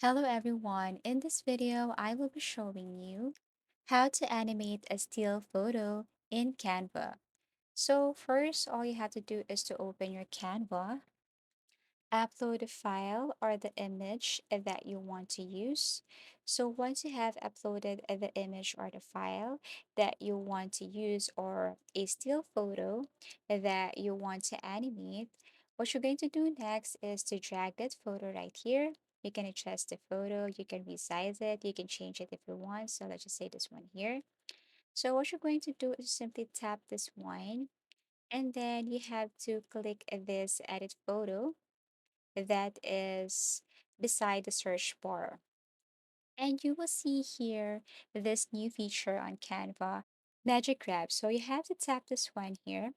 Hello everyone, in this video I will be showing you how to animate a still photo in Canva. So first all you have to do is to open your Canva, upload the file or the image that you want to use. So once you have uploaded the image or the file that you want to use or a still photo that you want to animate, what you're going to do next is to drag that photo right here. You can adjust the photo, you can resize it, you can change it if you want. So let's just say this one here. So what you're going to do is simply tap this one and then you have to click this edit photo that is beside the search bar. And you will see here this new feature on Canva, Magic Grab. So you have to tap this one here.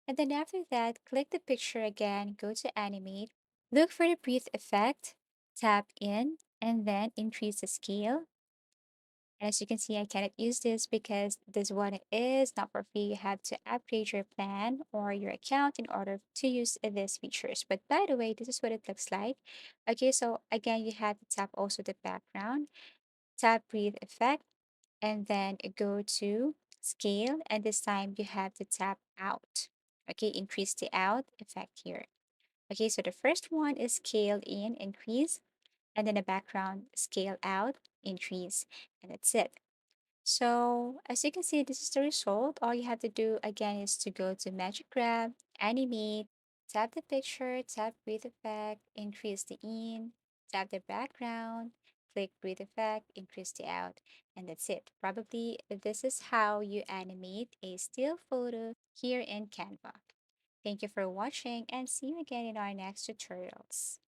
And then after that, click the picture again, go to Animate, look for the breathe effect, tap in, and then increase the scale. And as you can see, I cannot use this because this one is not for free. You have to upgrade your plan or your account in order to use these features. But by the way, this is what it looks like. Okay, so again, you have to tap also the background, tap breathe effect, and then go to scale. And this time you have to tap out. Okay, increase the out effect here. Okay, so the first one is scale in, increase, and then the background scale out, increase, and that's it. So as you can see, this is the result. All you have to do again is to go to Magic Grab, Animate, tap the picture, tap Breathe Effect, increase the in, tap the background, click Breathe Effect, increase the out, and that's it. Probably this is how you animate a still photo here in Canva. Thank you for watching and see you again in our next tutorials.